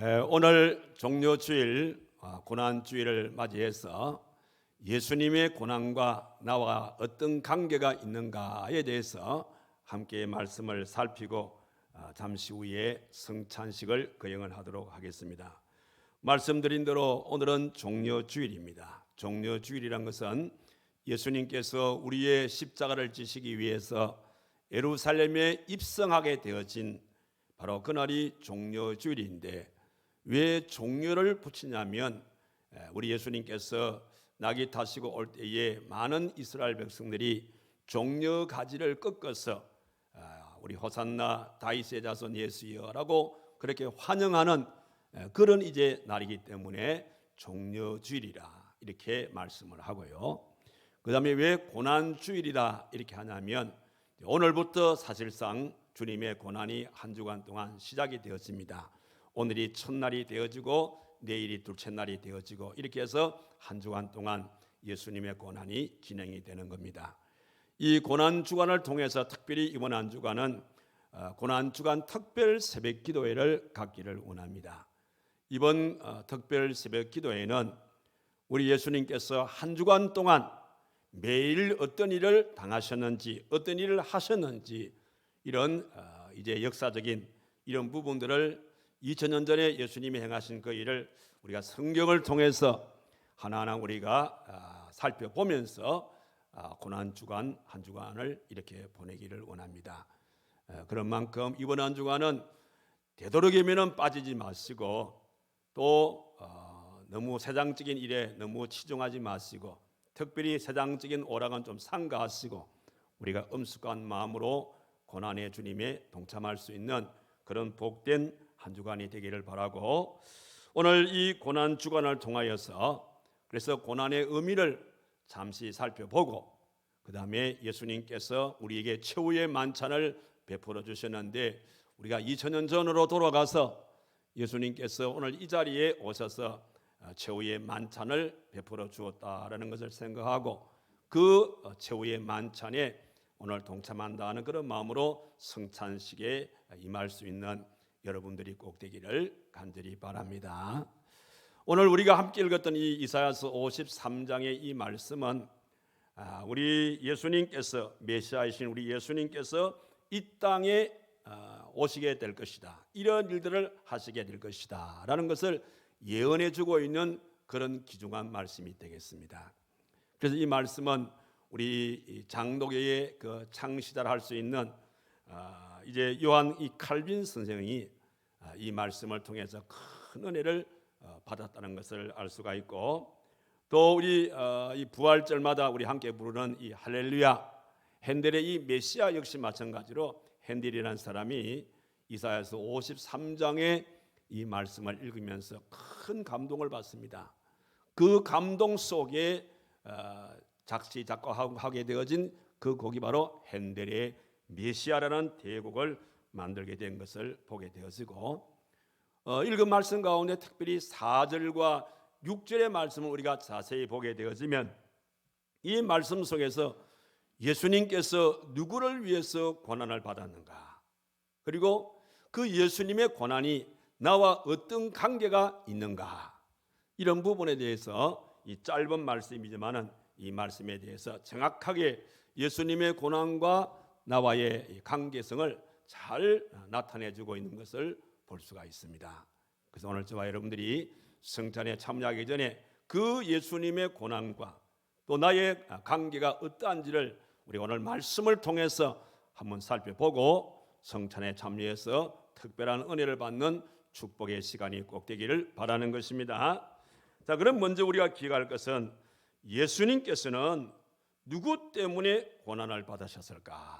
오늘 종료주일 고난주일을 맞이해서 예수님의 고난과 나와 어떤 관계가 있는가에 대해서 함께 말씀을 살피고 잠시 후에 성찬식을 거행을 하도록 하겠습니다. 말씀드린 대로 오늘은 종료주일입니다. 종료주일이란 것은 예수님께서 우리의 십자가를 지시기 위해서 예루살렘에 입성하게 되어진 바로 그날이 종료주일인데, 왜 종료를 붙이냐면 우리 예수님께서 낙이 타시고 올 때에 많은 이스라엘 백성들이 종려 가지를 꺾어서 우리 호산나 다윗의 자손 예수여라고 그렇게 환영하는 그런 이제 날이기 때문에 종료주일이라 이렇게 말씀을 하고요. 그 다음에 왜 고난주일이다 이렇게 하냐면, 오늘부터 사실상 주님의 고난이 한 주간 동안 시작이 되었습니다. 오늘이 첫날이 되어지고 내일이 둘째 날이 되어지고 이렇게 해서 한 주간 동안 예수님의 고난이 진행이 되는 겁니다. 이 고난 주간을 통해서 특별히 이번 한 주간은 고난 주간 특별 새벽 기도회를 갖기를 원합니다. 이번 특별 새벽 기도회는 우리 예수님께서 한 주간 동안 매일 어떤 일을 당하셨는지, 어떤 일을 하셨는지, 이런 이제 역사적인 이런 부분들을 2000년 전에 예수님이 행하신 그 일을 우리가 성경을 통해서 하나하나 우리가 살펴보면서 고난 주간 한 주간을 이렇게 보내기를 원합니다. 그런 만큼 이번 한 주간은 되도록이면 빠지지 마시고, 또 너무 세상적인 일에 너무 치중하지 마시고, 특별히 세상적인 오락은 좀 삼가하시고 우리가 엄숙한 마음으로 고난의 주님에 동참할 수 있는 그런 복된 한 주간이 되기를 바라고, 오늘 이 고난 주간을 통하여서 그래서 고난의 의미를 잠시 살펴보고, 그 다음에 예수님께서 우리에게 최후의 만찬을 베풀어 주셨는데, 우리가 2000년 전으로 돌아가서 예수님께서 오늘 이 자리에 오셔서 최후의 만찬을 베풀어 주었다라는 것을 생각하고, 그 최후의 만찬에 오늘 동참한다는 그런 마음으로 성찬식에 임할 수 있는 여러분들이 꼭 되기를 간절히 바랍니다. 오늘 우리가 함께 읽었던 이 이사야서 53장의 이 말씀은 우리 예수님께서, 메시아이신 우리 예수님께서 이 땅에 오시게 될 것이다, 이런 일들을 하시게 될 것이다 라는 것을 예언해 주고 있는 그런 귀중한 말씀이 되겠습니다. 그래서 이 말씀은 우리 장독교의 그 창시자를 할 수 있는 이제 요한 이 칼빈 선생이 이 말씀을 통해서 큰 은혜를 받았다는 것을 알 수가 있고, 또 우리 이 부활절마다 우리 함께 부르는 이 할렐루야, 핸델의 이 메시아 역시 마찬가지로 핸델이라는 사람이 이사야서 53장의 이 말씀을 읽으면서 큰 감동을 받습니다. 그 감동 속에 작시 작곡하게 되어진 그 곡이 바로 핸델의 메시아라는 대곡을 만들게 된 것을 보게 되어지고, 읽은 말씀 가운데 특별히 4절과 6절의 말씀을 우리가 자세히 보게 되어지면, 이 말씀 속에서 예수님께서 누구를 위해서 고난을 받았는가, 그리고 그 예수님의 고난이 나와 어떤 관계가 있는가, 이런 부분에 대해서 이 짧은 말씀이지만은 이 말씀에 대해서 정확하게 예수님의 고난과 나와의 관계성을 잘 나타내주고 있는 것을 볼 수가 있습니다. 그래서 오늘 저와 여러분들이 성찬에 참여하기 전에 그 예수님의 고난과 또 나의 관계가 어떠한지를 우리 오늘 말씀을 통해서 한번 살펴보고 성찬에 참여해서 특별한 은혜를 받는 축복의 시간이 꼭 되기를 바라는 것입니다. 자, 그럼 먼저 우리가 기억할 것은 예수님께서는 누구 때문에 고난을 받으셨을까?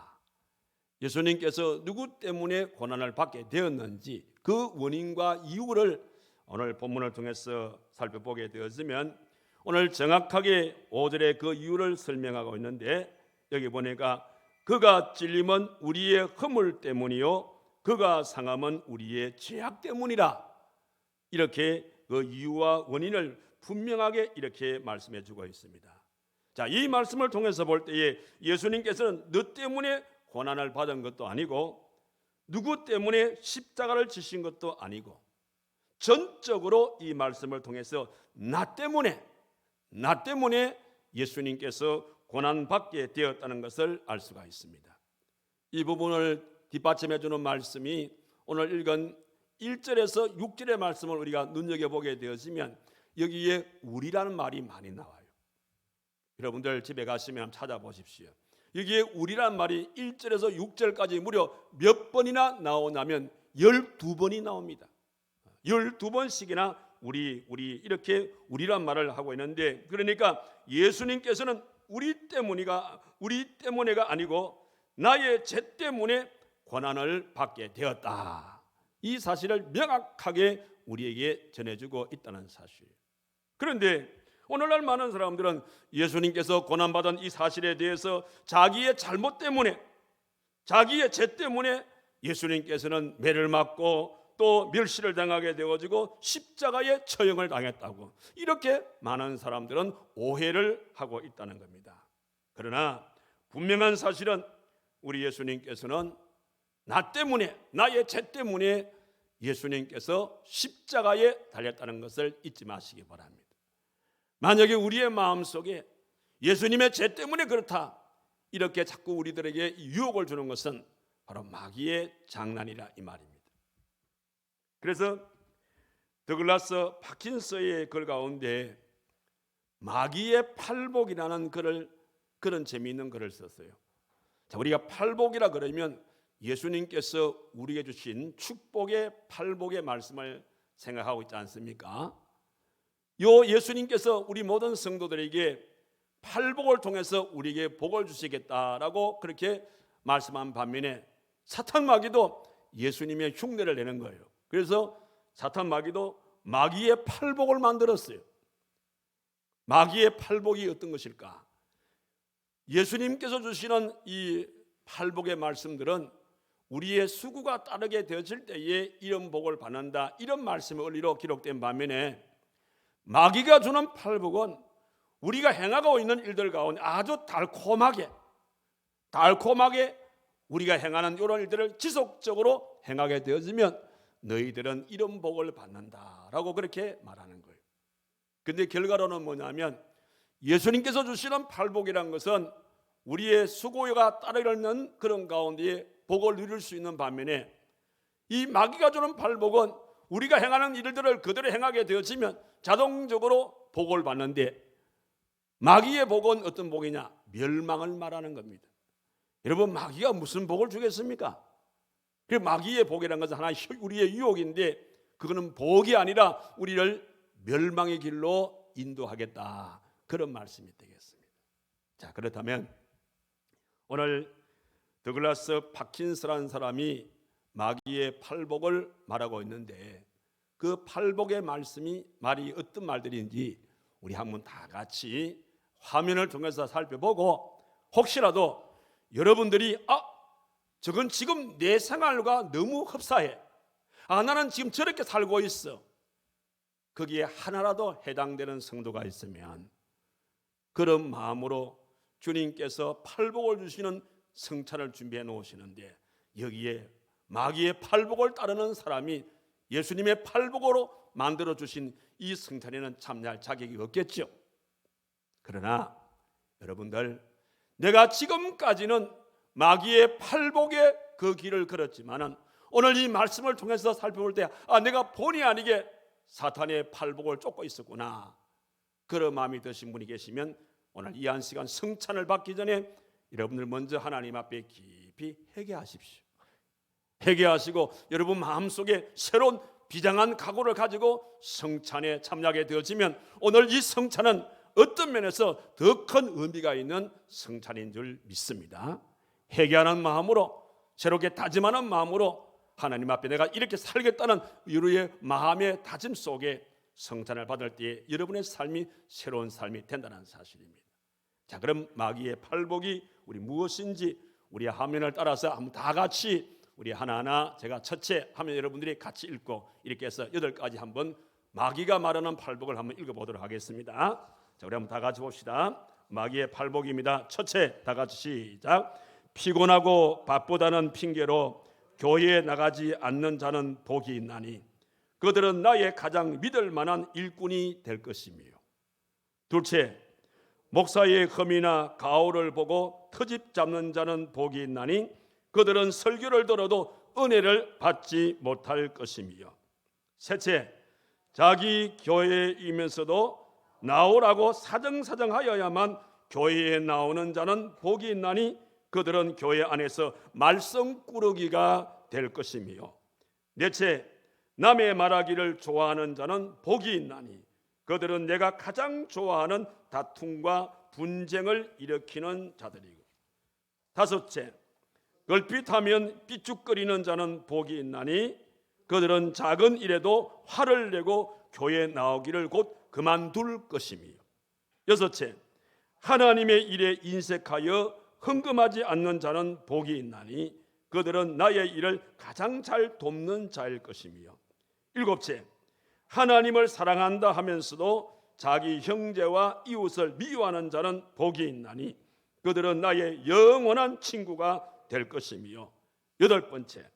예수님께서 누구 때문에 고난을 받게 되었는지 그 원인과 이유를 오늘 본문을 통해서 살펴보게 되었으면, 오늘 정확하게 5절에 그 이유를 설명하고 있는데, 여기 보니까 그가 찔림은 우리의 허물 때문이요 그가 상함은 우리의 죄악 때문이라, 이렇게 그 이유와 원인을 분명하게 이렇게 말씀해 주고 있습니다. 자, 이 말씀을 통해서 볼 때에 예수님께서는 너 때문에 고난을 받은 것도 아니고, 누구 때문에 십자가를 지신 것도 아니고, 전적으로 이 말씀을 통해서 나 때문에 예수님께서 고난받게 되었다는 것을 알 수가 있습니다. 이 부분을 뒷받침해 주는 말씀이 오늘 읽은 1절에서 6절의 말씀을 우리가 눈여겨보게 되어지면 여기에 우리라는 말이 많이 나와요. 여러분들 집에 가시면 찾아보십시오. 여기에 우리라는 말이 1절에서 6절까지 무려 몇 번이나 나오냐면 12번이 나옵니다. 12번씩이나 우리 이렇게 우리란 말을 하고 있는데, 그러니까 예수님께서는 우리 때문에가 아니고 나의 죄 때문에 고난을 받게 되었다. 이 사실을 명확하게 우리에게 전해주고 있다는 사실. 그런데 오늘날 많은 사람들은 예수님께서 고난받은 이 사실에 대해서 자기의 잘못 때문에, 자기의 죄 때문에 예수님께서는 매를 맞고 또 멸시를 당하게 되어지고 십자가에 처형을 당했다고, 이렇게 많은 사람들은 오해를 하고 있다는 겁니다. 그러나 분명한 사실은 우리 예수님께서는 나 때문에, 나의 죄 때문에 예수님께서 십자가에 달렸다는 것을 잊지 마시기 바랍니다. 만약에 우리의 마음속에 예수님의 죄 때문에 그렇다, 이렇게 자꾸 우리들에게 유혹을 주는 것은 바로 마귀의 장난이라 이 말입니다. 그래서 더글라스 파킨서의 글 가운데 마귀의 팔복이라는 그런 재미있는 글을 썼어요. 자, 우리가 팔복이라 그러면 예수님께서 우리에게 주신 축복의 팔복의 말씀을 생각하고 있지 않습니까? 요 예수님께서 우리 모든 성도들에게 팔복을 통해서 우리에게 복을 주시겠다라고 그렇게 말씀한 반면에 사탄 마귀도 예수님의 흉내를 내는 거예요. 그래서 사탄 마귀도 마귀의 팔복을 만들었어요. 마귀의 팔복이 어떤 것일까? 예수님께서 주시는 이 팔복의 말씀들은 우리의 수고가 따르게 되어질 때에 이런 복을 받는다, 이런 말씀의 원리로 기록된 반면에 마귀가 주는 팔복은 우리가 행하고 있는 일들 가운데 아주 달콤하게 우리가 행하는 이런 일들을 지속적으로 행하게 되어지면 너희들은 이런 복을 받는다라고 그렇게 말하는 거예요. 근데 결과로는 뭐냐면 예수님께서 주시는 팔복이란 것은 우리의 수고가 따르는 그런 가운데 복을 누릴 수 있는 반면에 이 마귀가 주는 팔복은 우리가 행하는 일들을 그대로 행하게 되어지면 자동적으로 복을 받는데, 마귀의 복은 어떤 복이냐? 멸망을 말하는 겁니다. 여러분, 마귀가 무슨 복을 주겠습니까? 그 마귀의 복이라는 것은 하나의 우리의 유혹인데, 그거는 복이 아니라 우리를 멸망의 길로 인도하겠다, 그런 말씀이 되겠습니다. 자, 그렇다면 오늘 더글라스 파킨스라는 사람이 마귀의 팔복을 말하고 있는데, 그 팔복의 말이 어떤 말들인지 우리 한번 다 같이 화면을 통해서 살펴보고, 혹시라도 여러분들이 저건 지금 내 생활과 너무 흡사해, 나는 지금 저렇게 살고 있어, 거기에 하나라도 해당되는 성도가 있으면 그런 마음으로 주님께서 팔복을 주시는 성찬을 준비해 놓으시는데, 여기에 마귀의 팔복을 따르는 사람이 예수님의 팔복으로 만들어 주신 이 성찬에는 참여할 자격이 없겠죠. 그러나 여러분들, 내가 지금까지는 마귀의 팔복의 그 길을 걸었지만은 오늘 이 말씀을 통해서 살펴볼 때 내가 본의 아니게 사탄의 팔복을 쫓고 있었구나, 그런 마음이 드신 분이 계시면 오늘 이 한 시간 성찬을 받기 전에 여러분들 먼저 하나님 앞에 깊이 회개하십시오. 회개하시고 여러분 마음속에 새로운 비장한 각오를 가지고 성찬에 참여하게 되어지면 오늘 이 성찬은 어떤 면에서 더 큰 의미가 있는 성찬인 줄 믿습니다. 회개하는 마음으로, 새롭게 다짐하는 마음으로 하나님 앞에 내가 이렇게 살겠다는 우리의 마음의 다짐 속에 성찬을 받을 때에 여러분의 삶이 새로운 삶이 된다는 사실입니다. 자, 그럼 마귀의 팔복이 우리 무엇인지 우리 화면을 따라서 한번 다 같이 우리 하나하나, 제가 첫째 하면 여러분들이 같이 읽고 이렇게 해서 8가지 한번 마귀가 말하는 팔복을 한번 읽어보도록 하겠습니다. 자, 우리 한번 다 같이 봅시다. 마귀의 팔복입니다. 첫째, 다 같이 시작. 피곤하고 바쁘다는 핑계로 교회에 나가지 않는 자는 복이 있나니 그들은 나의 가장 믿을 만한 일꾼이 될 것이며, 둘째, 목사의 흠이나 가오를 보고 터집 잡는 자는 복이 있나니 그들은 설교를 들어도 은혜를 받지 못할 것이며, 셋째, 자기 교회이면서도 나오라고 사정사정하여야만 교회에 나오는 자는 복이 있나니 그들은 교회 안에서 말썽꾸러기가 될 것이며, 넷째, 남의 말하기를 좋아하는 자는 복이 있나니 그들은 내가 가장 좋아하는 다툼과 분쟁을 일으키는 자들이고, 다섯째, 걸핏하면 삐죽거리는 자는 복이 있나니 그들은 작은 일에도 화를 내고 교회 나오기를 곧 그만둘 것이며, 여섯째, 하나님의 일에 인색하여 흥금하지 않는 자는 복이 있나니 그들은 나의 일을 가장 잘 돕는 자일 것이며, 일곱째, 하나님을 사랑한다 하면서도 자기 형제와 이웃을 미워하는 자는 복이 있나니 그들은 나의 영원한 친구가 될 것이며, 여덟 번째,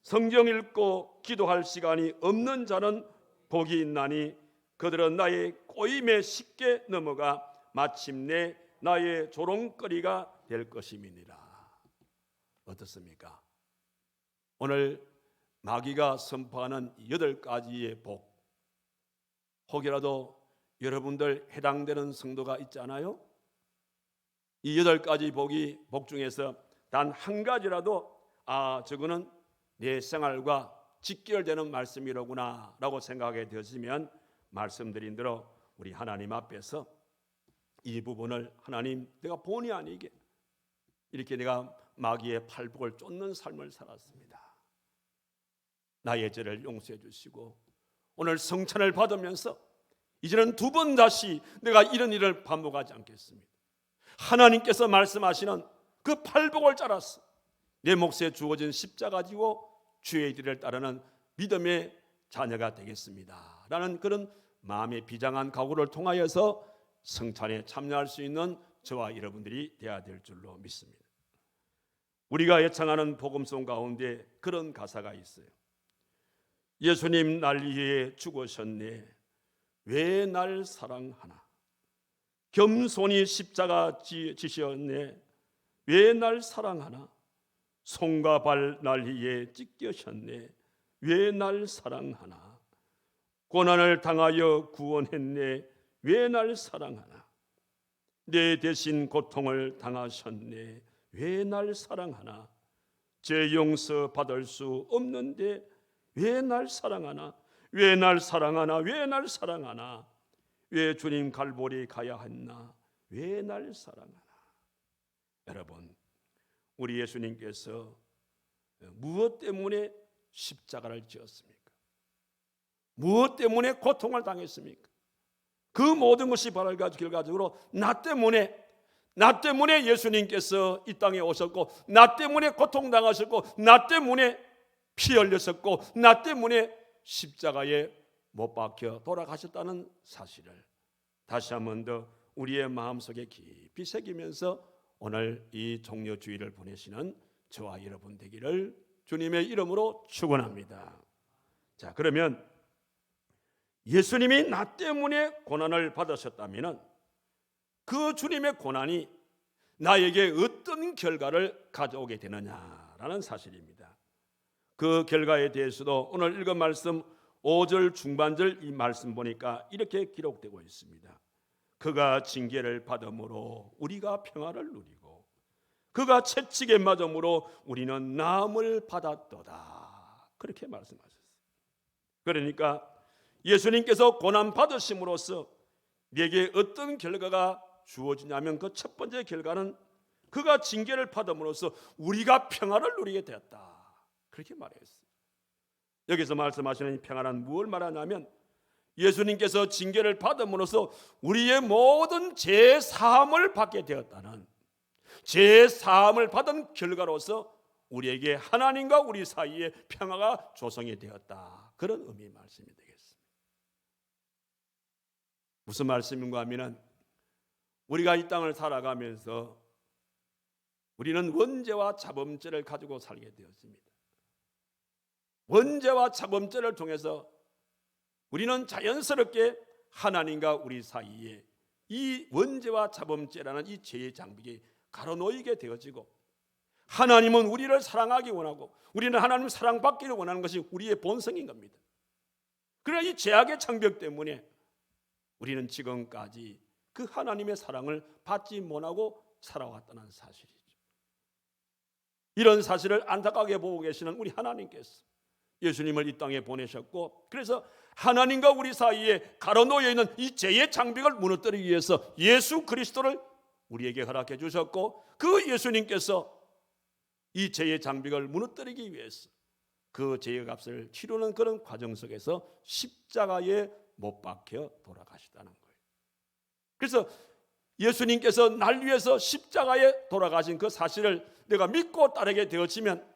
성경 읽고 기도할 시간이 없는 자는 복이 있나니 그들은 나의 꼬임에 쉽게 넘어가 마침내 나의 조롱거리가 될 것임이니라. 어떻습니까? 오늘 마귀가 선포하는 8가지의 복, 혹이라도 여러분들 해당되는 성도가 있지 않아요? 이 8가지 복 중에서 단 한 가지라도 저거는 내 생활과 직결되는 말씀이로구나 라고 생각하게 되었으면 말씀드린 대로 우리 하나님 앞에서 이 부분을 하나님, 내가 본의 아니게 이렇게 내가 마귀의 팔복을 쫓는 삶을 살았습니다. 나의 죄를 용서해 주시고 오늘 성찬을 받으면서 이제는 2번 다시 내가 이런 일을 반복하지 않겠습니다. 하나님께서 말씀하시는 그 팔복을 따라서 내 몫에 주어진 십자가 지고 주의 길을 따르는 믿음의 자녀가 되겠습니다 라는 그런 마음의 비장한 각오를 통하여서 성찬에 참여할 수 있는 저와 여러분들이 되어야 될 줄로 믿습니다. 우리가 애창하는 복음송 가운데 그런 가사가 있어요. 예수님 날 위해 죽으셨네, 왜 날 사랑하나. 겸손히 십자가 지셨네, 왜 날 사랑하나. 손과 발 날 위해 찢겨셨네, 왜 날 사랑하나. 고난을 당하여 구원했네, 왜 날 사랑하나. 내 대신 고통을 당하셨네, 왜 날 사랑하나. 죄 용서 받을 수 없는데 왜 날 사랑하나. 왜 날 사랑하나. 왜 날 사랑하나. 왜 주님 갈보리 가야 했나. 왜 날 사랑하나. 여러분, 우리 예수님께서 무엇 때문에 십자가를 지었습니까? 무엇 때문에 고통을 당했습니까? 그 모든 것이 바로 결과적으로 나 때문에 예수님께서 이 땅에 오셨고, 나 때문에 고통당하셨고, 나 때문에 피 흘렸었고, 나 때문에 십자가에 못 박혀 돌아가셨다는 사실을 다시 한 번 더 우리의 마음속에 깊이 새기면서 오늘 이 종려주의를 보내시는 저와 여러분 되기를 주님의 이름으로 축원합니다. 자, 그러면 예수님이 나 때문에 고난을 받으셨다면 그 주님의 고난이 나에게 어떤 결과를 가져오게 되느냐라는 사실입니다. 그 결과에 대해서도 오늘 읽은 말씀 5절 중반절 이 말씀 보니까 이렇게 기록되고 있습니다. 그가 징계를 받음으로 우리가 평화를 누리고 그가 채찍에 맞음으로 우리는 나음을 받았도다. 그렇게 말씀하셨어요. 그러니까 예수님께서 고난 받으심으로써 내게 어떤 결과가 주어지냐면 그 첫 번째 결과는 그가 징계를 받음으로써 우리가 평화를 누리게 되었다. 그렇게 말했어요. 여기서 말씀하시는 평화는 무엇을 말하냐면 예수님께서 징계를 받음으로써 우리의 모든 죄 사함을 받게 되었다는, 죄 사함을 받은 결과로서 우리에게 하나님과 우리 사이에 평화가 조성이 되었다. 그런 의미의 말씀이 되겠습니다. 무슨 말씀인가 하면 우리가 이 땅을 살아가면서 우리는 원죄와 자범죄를 가지고 살게 되었습니다. 원죄와 자범죄를 통해서 우리는 자연스럽게 하나님과 우리 사이에 이 원죄와 자범죄라는 이 죄의 장벽이 가로놓이게 되어지고, 하나님은 우리를 사랑하기 원하고 우리는 하나님 사랑받기를 원하는 것이 우리의 본성인 겁니다. 그러나 이 죄악의 장벽 때문에 우리는 지금까지 그 하나님의 사랑을 받지 못하고 살아왔다는 사실이죠. 이런 사실을 안타깝게 보고 계시는 우리 하나님께서 예수님을 이 땅에 보내셨고, 그래서 하나님과 우리 사이에 가로놓여 있는 이 죄의 장벽을 무너뜨리기 위해서 예수 그리스도를 우리에게 허락해 주셨고, 그 예수님께서 이 죄의 장벽을 무너뜨리기 위해서 그 죄의 값을 치르는 그런 과정 속에서 십자가에 못 박혀 돌아가시다는 거예요. 그래서 예수님께서 날 위해서 십자가에 돌아가신 그 사실을 내가 믿고 따르게 되어지면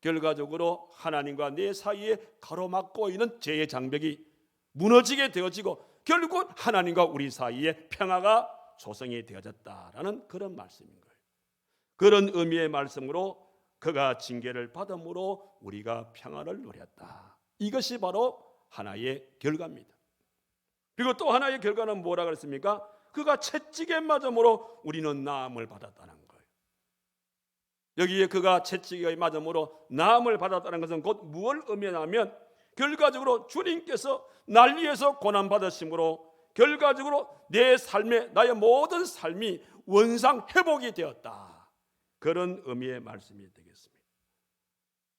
결과적으로 하나님과 내 사이에 가로막고 있는 죄의 장벽이 무너지게 되어지고, 결국 하나님과 우리 사이에 평화가 조성이 되어졌다라는 그런 말씀인 거예요. 그런 의미의 말씀으로 그가 징계를 받음으로 우리가 평화를 누렸다. 이것이 바로 하나의 결과입니다. 그리고 또 하나의 결과는 뭐라 그랬습니까? 그가 채찍에 맞음으로 우리는 나음을 받았다는 거예요. 여기에 그가 채찍에 맞음으로 나음을 받았다는 것은 곧 무엇을 의미하냐면, 결과적으로 주님께서 날 위해서 고난받으심으로 결과적으로 내 삶에, 나의 모든 삶이 원상 회복이 되었다. 그런 의미의 말씀이 되겠습니다.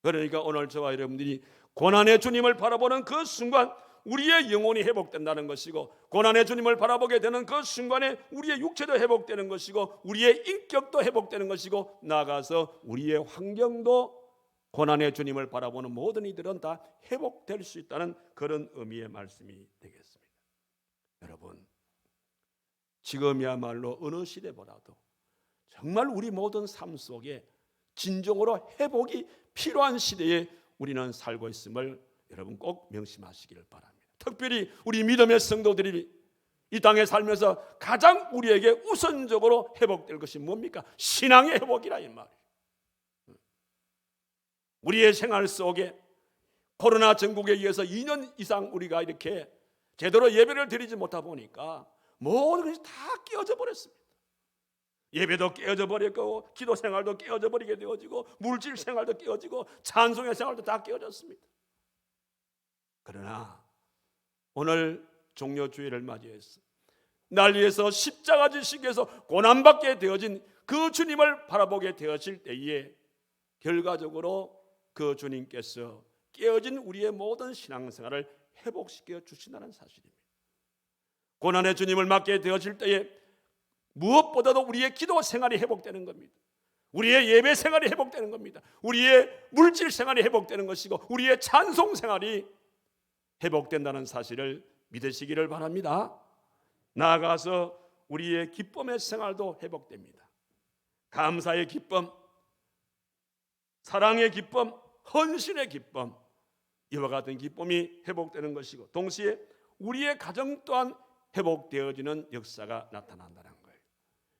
그러니까 오늘 저와 여러분들이 고난의 주님을 바라보는 그 순간 우리의 영혼이 회복된다는 것이고, 고난의 주님을 바라보게 되는 그 순간에 우리의 육체도 회복되는 것이고, 우리의 인격도 회복되는 것이고, 나아가서 우리의 환경도 고난의 주님을 바라보는 모든 이들은 다 회복될 수 있다는 그런 의미의 말씀이 되겠습니다. 여러분, 지금이야말로 어느 시대보다도 정말 우리 모든 삶 속에 진정으로 회복이 필요한 시대에 우리는 살고 있음을 여러분 꼭 명심하시기를 바랍니다. 특별히 우리 믿음의 성도들이 이 땅에 살면서 가장 우리에게 우선적으로 회복될 것이 뭡니까? 신앙의 회복이라 이 말이에요. 우리의 생활 속에 코로나 전국에 의해서 2년 이상 우리가 이렇게 제대로 예배를 드리지 못하다 보니까 모든 것이 다 깨어져 버렸습니다. 예배도 깨어져 버렸고, 기도 생활도 깨어져 버리게 되어지고, 물질 생활도 깨어지고, 찬송의 생활도 다 깨어졌습니다. 그러나 오늘 종료주일을 맞이해서 날 위해서 십자가 지시기에서 고난받게 되어진 그 주님을 바라보게 되어질 때에 결과적으로 그 주님께서 깨어진 우리의 모든 신앙생활을 회복시켜 주신다는 사실입니다. 고난의 주님을 맞게 되어질 때에 무엇보다도 우리의 기도 생활이 회복되는 겁니다. 우리의 예배 생활이 회복되는 겁니다. 우리의 물질 생활이 회복되는 것이고, 우리의 찬송 생활이 회복된다는 사실을 믿으시기를 바랍니다. 나아가서 우리의 기쁨의 생활도 회복됩니다. 감사의 기쁨, 사랑의 기쁨, 헌신의 기쁨, 이와 같은 기쁨이 회복되는 것이고, 동시에 우리의 가정 또한 회복되어지는 역사가 나타난다는 거예요.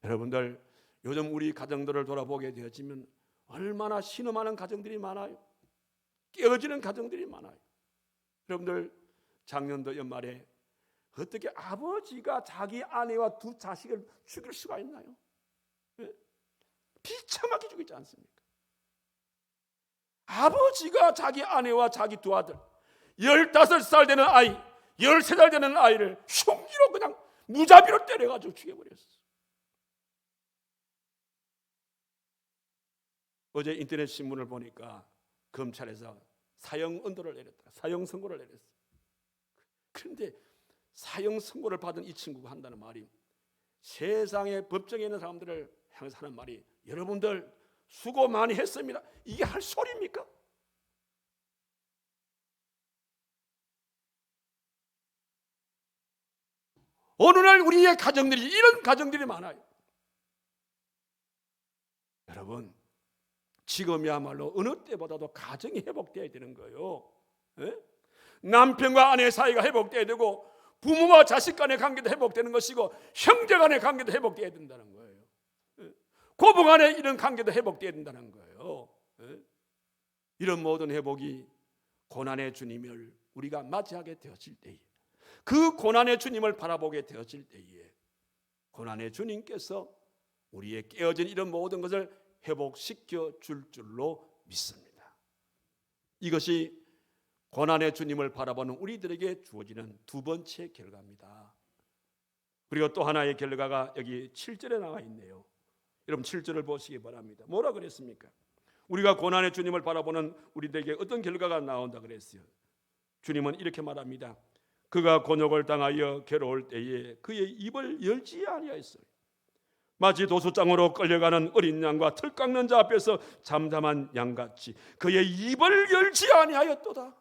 여러분들, 요즘 우리 가정들을 돌아보게 되어지면 얼마나 신음하는 가정들이 많아요. 깨어지는 가정들이 많아요. 여러분들, 작년도 연말에 어떻게 아버지가 자기 아내와 두 자식을 죽일 수가 있나요? 비참하게 죽이지 않습니까? 아버지가 자기 아내와 자기 두 아들, 15살 되는 아이, 13살 되는 아이를 흉기로 그냥 무자비로 때려가지고 죽여버렸어요. 어제 인터넷 신문을 보니까 검찰에서 사형 언도를 내렸다. 사형 선고를 내렸어요. 그런데 사형 선고를 받은 이 친구가 한다는 말이, 세상의 법정에 있는 사람들을 향해서 하는 말이, 여러분들 수고 많이 했습니다. 이게 할 소리입니까? 어느 날 우리의 가정들이, 이런 가정들이 많아요. 여러분, 지금이야말로 어느 때보다도 가정이 회복되어야 되는 거예요. 남편과 아내 사이가 회복되어야 되고, 부모와 자식 간의 관계도 회복되는 것이고, 형제 간의 관계도 회복되어야 된다는 거예요. 고부 간의 이런 관계도 회복되어야 된다는 거예요. 이런 모든 회복이 고난의 주님을 우리가 맞이하게 되어질 때에, 그 고난의 주님을 바라보게 되어질 때에 고난의 주님께서 우리의 깨어진 이런 모든 것을 회복시켜 줄 줄로 믿습니다. 이것이 고난의 주님을 바라보는 우리들에게 주어지는 두 번째 결과입니다. 그리고 또 하나의 결과가 여기 7절에 나와 있네요. 여러분 7절을 보시기 바랍니다. 뭐라 그랬습니까? 우리가 고난의 주님을 바라보는 우리들에게 어떤 결과가 나온다 그랬어요. 주님은 이렇게 말합니다. 그가 곤욕을 당하여 괴로울 때에 그의 입을 열지 아니하였어요. 마치 도수장으로 끌려가는 어린 양과 틀 깎는 자 앞에서 잠잠한 양같이 그의 입을 열지 아니하였도다.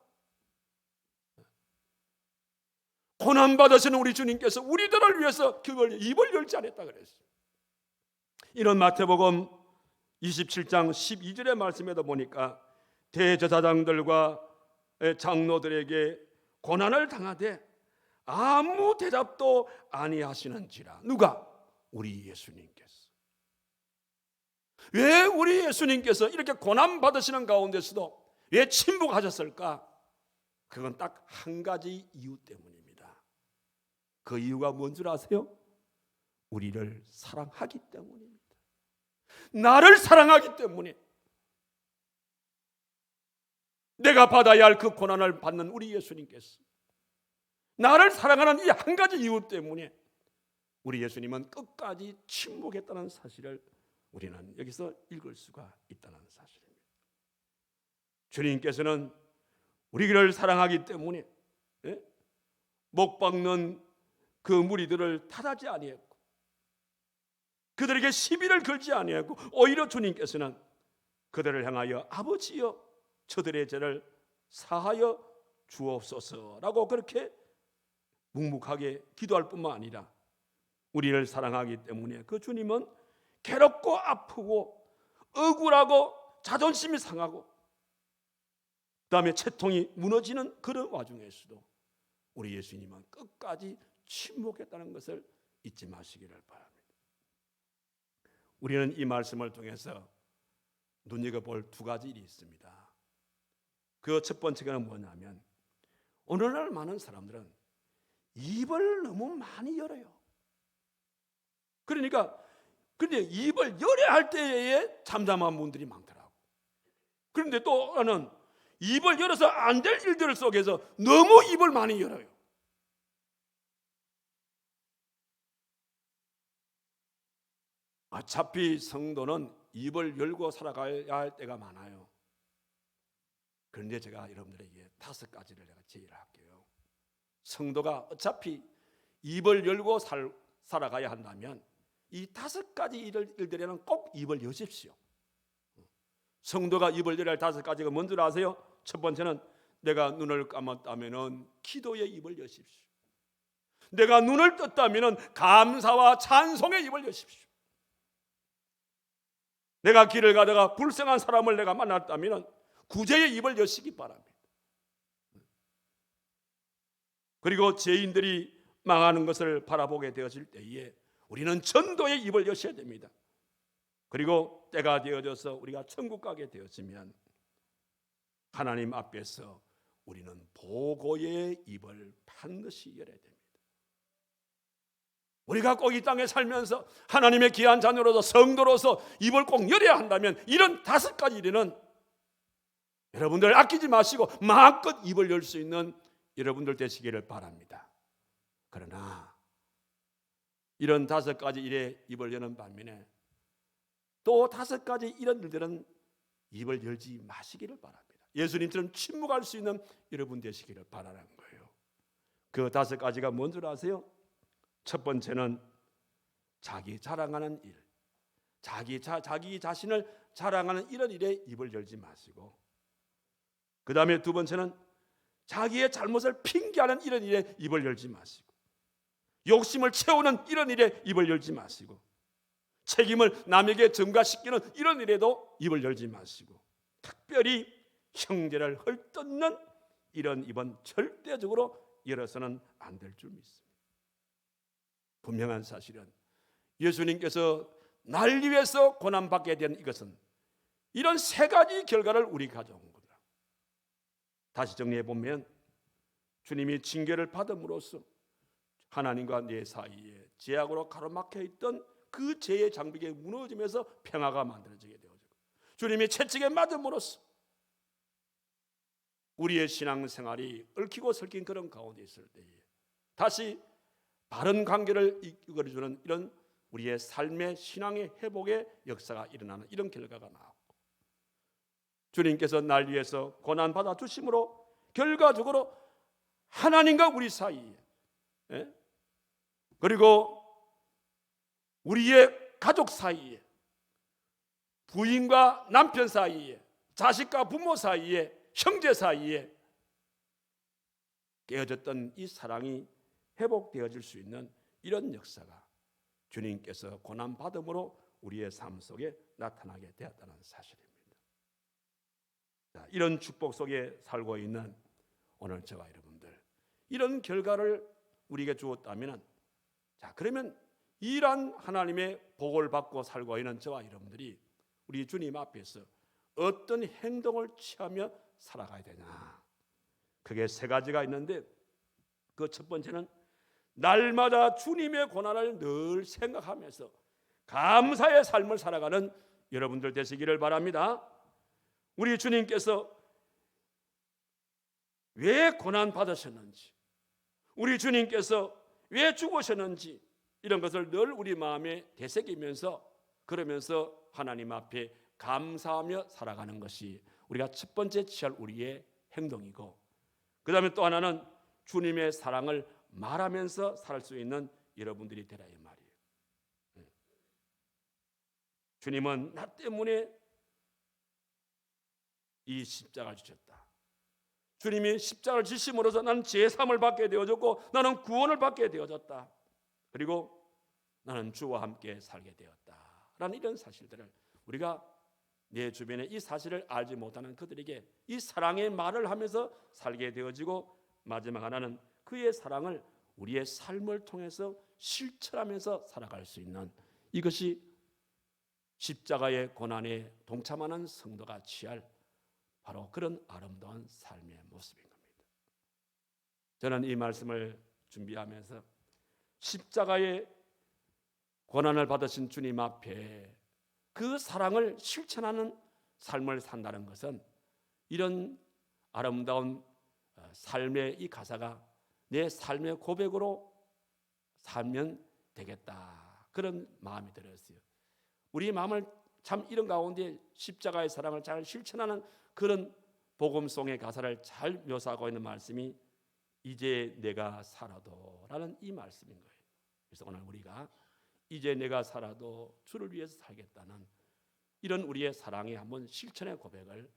고난받으시는 우리 주님께서 우리들을 위해서 그걸 입을 열지 않았다 그랬어요. 이런 마태복음 27장 12절의 말씀에도 보니까 대제사장들과 장로들에게 고난을 당하되 아무 대답도 아니하시는지라. 누가? 우리 예수님께서. 왜 우리 예수님께서 이렇게 고난받으시는 가운데서도 왜 침묵하셨을까? 그건 딱 한 가지 이유 때문입니다. 그 이유가 뭔 줄 아세요? 우리를 사랑하기 때문입니다. 나를 사랑하기 때문에 내가 받아야 할 그 고난을 받는 우리 예수님께서 나를 사랑하는 이 한 가지 이유 때문에 우리 예수님은 끝까지 침묵했다는 사실을 우리는 여기서 읽을 수가 있다는 사실입니다. 주님께서는 우리를 사랑하기 때문에 목 박는 그 무리들을 탓하지 아니했고 그들에게 시비를 걸지 아니했고 오히려 주님께서는 그들을 향하여 아버지여 저들의 죄를 사하여 주옵소서라고 그렇게 묵묵하게 기도할 뿐만 아니라 우리를 사랑하기 때문에 그 주님은 괴롭고 아프고 억울하고 자존심이 상하고 그다음에 채통이 무너지는 그런 와중에서도 우리 예수님은 끝까지 침묵했다는 것을 잊지 마시기를 바랍니다. 우리는 이 말씀을 통해서 눈여겨볼 두 가지 일이 있습니다. 그 첫 번째가 뭐냐면 오늘날 많은 사람들은 입을 너무 많이 열어요. 그런데 입을 열어야 할 때에 잠잠한 분들이 많더라고. 그런데 또 하나는 입을 열어서 안 될 일들 속에서 너무 입을 많이 열어요. 어차피 성도는 입을 열고 살아가야 할 때가 많아요. 그런데 제가 여러분들에게 5가지를 내가 제의를 할게요. 성도가 어차피 입을 열고 살아가야 한다면 이 5가지 일들에는 꼭 입을 여십시오. 성도가 입을 열어야 할 5가지가 뭔지 아세요? 첫 번째는 내가 눈을 감았다면 기도의 입을 여십시오. 내가 눈을 떴다면 감사와 찬송의 입을 여십시오. 내가 길을 가다가 불쌍한 사람을 내가 만났다면 구제의 입을 여시기 바랍니다. 그리고 죄인들이 망하는 것을 바라보게 되어질 때에 우리는 전도의 입을 여셔야 됩니다. 그리고 때가 되어져서 우리가 천국 가게 되었으면 하나님 앞에서 우리는 보고의 입을 반드시 열어야 됩니다. 우리가 꼭 이 땅에 살면서 하나님의 귀한 자녀로서 성도로서 입을 꼭 열어야 한다면 이런 5가지 일에는 여러분들 아끼지 마시고 마음껏 입을 열 수 있는 여러분들 되시기를 바랍니다. 그러나 이런 5가지 일에 입을 여는 반면에 또 5가지 이런 일들은 입을 열지 마시기를 바랍니다. 예수님처럼 침묵할 수 있는 여러분 되시기를 바라는 거예요. 그 5가지가 뭔 줄 아세요? 첫 번째는 자기 자랑하는 일, 자기 자신을 자랑하는 이런 일에 입을 열지 마시고, 그 다음에 두 번째는 자기의 잘못을 핑계하는 이런 일에 입을 열지 마시고, 욕심을 채우는 이런 일에 입을 열지 마시고, 책임을 남에게 전가시키는 이런 일에도 입을 열지 마시고, 특별히 형제를 헐뜯는 이런 입은 절대적으로 열어서는 안 될 줄 믿습니다. 분명한 사실은 예수님께서 날 위해서 고난받게 된 이것은 이런 3가지 결과를 우리 가져온 겁니다. 다시 정리해 보면 주님이 징계를 받음으로써 하나님과 내 사이에 죄악으로 가로막혀 있던 그 죄의 장벽이 무너지면서 평화가 만들어지게 되어지고, 주님이 채찍에 맞음으로써 우리의 신앙생활이 얽히고 설킨 그런 가운데 있을 때에 다시 바른 관계를 이끌어주는 이런 우리의 삶의 신앙의 회복의 역사가 일어나는 이런 결과가 나왔고, 주님께서 날 위해서 고난받아 주심으로 결과적으로 하나님과 우리 사이에, 그리고 우리의 가족 사이에, 부인과 남편 사이에, 자식과 부모 사이에, 형제 사이에 깨어졌던 이 사랑이 회복되어질 수 있는 이런 역사가 주님께서 고난받음으로 우리의 삶 속에 나타나게 되었다는 사실입니다. 자, 이런 축복 속에 살고 있는 오늘 저와 여러분들, 이런 결과를 우리에게 주었다면, 자, 그러면 이러한 하나님의 복을 받고 살고 있는 저와 여러분들이 우리 주님 앞에서 어떤 행동을 취하며 살아가야 되냐? 그게 세 가지가 있는데, 그 첫 번째는 날마다 주님의 고난을 늘 생각하면서 감사의 삶을 살아가는 여러분들 되시기를 바랍니다. 우리 주님께서 왜 고난 받으셨는지, 우리 주님께서 왜 죽으셨는지, 이런 것을 늘 우리 마음에 되새기면서, 그러면서 하나님 앞에 감사하며 살아가는 것이 우리가 첫 번째 취할 우리의 행동이고, 그 다음에 또 하나는 주님의 사랑을 말하면서 살 수 있는 여러분들이 되라 이 말이에요. 주님은 나 때문에 이 십자가를 주셨다. 주님이 십자가를 지심으로써 나는 제삼을 받게 되어졌고, 나는 구원을 받게 되어졌다. 그리고 나는 주와 함께 살게 되었다라는 이런 사실들을, 우리가 내 주변에 이 사실을 알지 못하는 그들에게 이 사랑의 말을 하면서 살게 되어지고, 마지막 하나는 그의 사랑을 우리의 삶을 통해서 실천하면서 살아갈 수 있는, 이것이 십자가의 고난에 동참하는 성도가 취할 바로 그런 아름다운 삶의 모습인 겁니다. 저는 이 말씀을 준비하면서 십자가의 고난을 받으신 주님 앞에 그 사랑을 실천하는 삶을 산다는 것은, 이런 아름다운 삶의 이 가사가 내 삶의 고백으로 살면 되겠다, 그런 마음이 들었어요. 우리 마음을 참 이런 가운데 십자가의 사랑을 잘 실천하는 그런 복음송의 가사를 잘 묘사하고 있는 말씀이 이제 내가 살아도 라는 이 말씀인 거예요. 그래서 오늘 우리가 이제 내가 살아도 주를 위해서 살겠다는 이런 우리의 사랑의 한번 실천의 고백을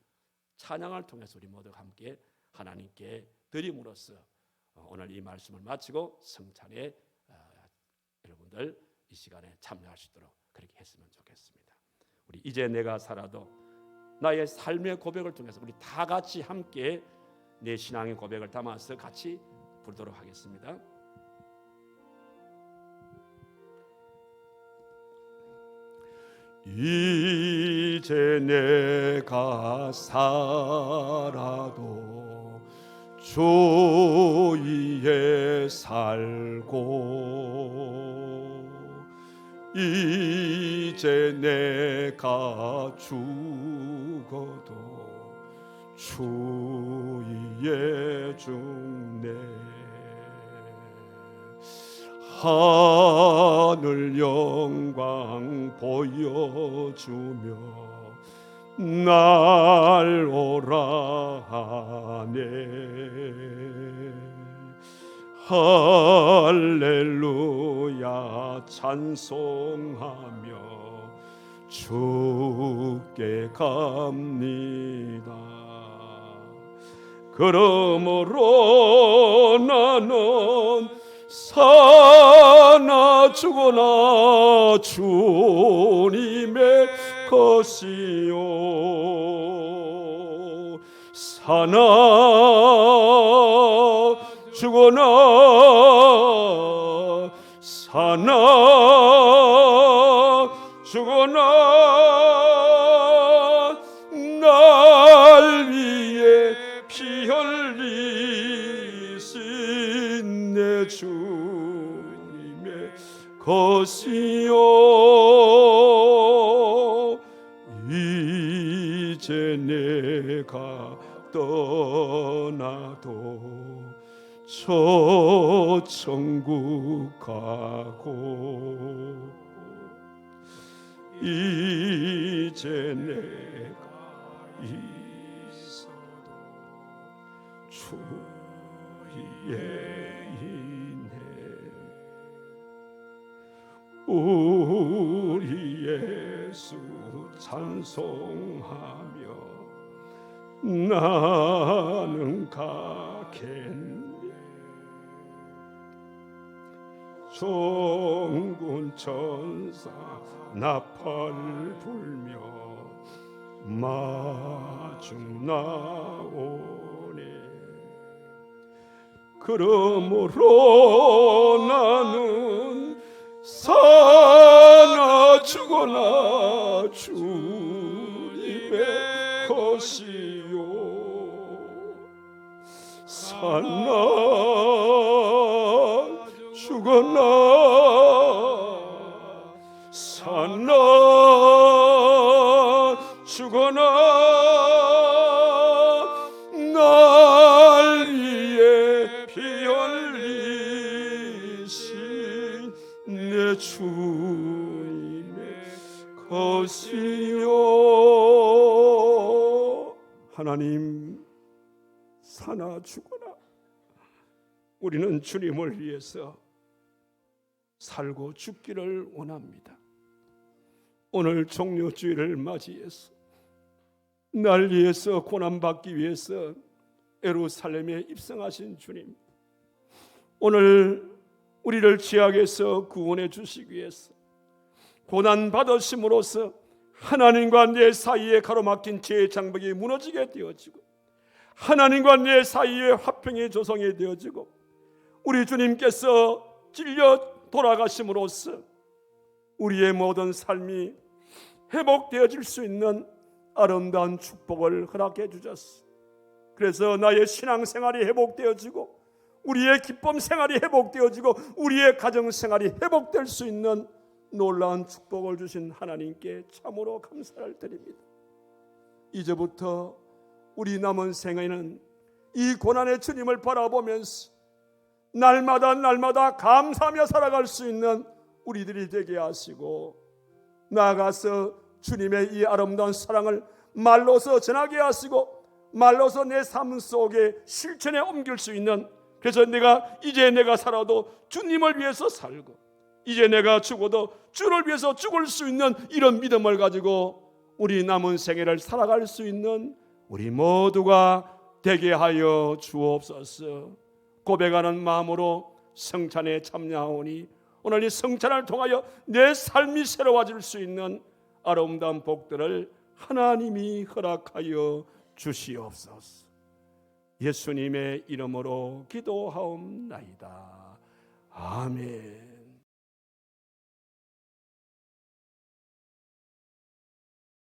찬양을 통해서 우리 모두 함께 하나님께 드림으로써 오늘 이 말씀을 마치고 성찬에 여러분들 이 시간에 참여할 수 있도록 그렇게 했으면 좋겠습니다. 우리 이제 내가 살아도 나의 삶의 고백을 통해서 우리 다 같이 함께 내 신앙의 고백을 담아서 같이 부르도록 하겠습니다. 이제 내가 살아도 주 위에 살고, 이제 내가 죽어도 주 위에 죽네. 하늘 영광 보여주며 날 오라 하네. 할렐루야 찬송하며 주께 갑니다. 그러므로 나는 사나 죽어나 주님의 것이요, 사나 죽어나 사나 죽어나 날 위해 피 흘리시 것이요 이제 내가 떠나도 저 천국 가고 이제 내가 있어도 주의 인해 우리 예수 찬송하며 나는 가겠네. 종군 천사 나팔 불며 마중 나오네. 그러므로 나는 사나 죽어나 주님의 것이요 사나 죽어나 사나 죽어나 날 위해 피 흘리신 내 주님의 것이요. 하나님, 사나 죽어나 우리는 주님을 위해서 살고 죽기를 원합니다. 오늘 종료주일을 맞이해서 날 위해서 고난받기 위해서 예루살렘에 입성하신 주님, 오늘 우리를 죄악에서 구원해 주시기 위해서 고난받으심으로써 하나님과 내 사이에 가로막힌 죄의 장벽이 무너지게 되어지고 하나님과 내 사이에 화평이 조성이 되어지고 우리 주님께서 찔려 돌아가심으로써 우리의 모든 삶이 회복되어질 수 있는 아름다운 축복을 허락해 주셨어. 그래서 나의 신앙생활이 회복되어지고 우리의 기쁨 생활이 회복되어지고 우리의 가정생활이 회복될 수 있는 놀라운 축복을 주신 하나님께 참으로 감사를 드립니다. 이제부터 우리 남은 생애는 이 고난의 주님을 바라보면서 날마다 감사하며 살아갈 수 있는 우리들이 되게 하시고 나아가서 주님의 이 아름다운 사랑을 말로서 전하게 하시고 말로서 내 삶 속에 실천에 옮길 수 있는, 그래서 이제 내가 살아도 주님을 위해서 살고 이제 내가 죽어도 주를 위해서 죽을 수 있는 이런 믿음을 가지고 우리 남은 생애를 살아갈 수 있는 우리 모두가 되게 하여 주옵소서. 고백하는 마음으로 성찬에 참여하오니 오늘 이 성찬을 통하여 내 삶이 새로워질 수 있는 아름다운 복들을 하나님이 허락하여 주시옵소서. 예수님의 이름으로 기도하옵나이다. 아멘.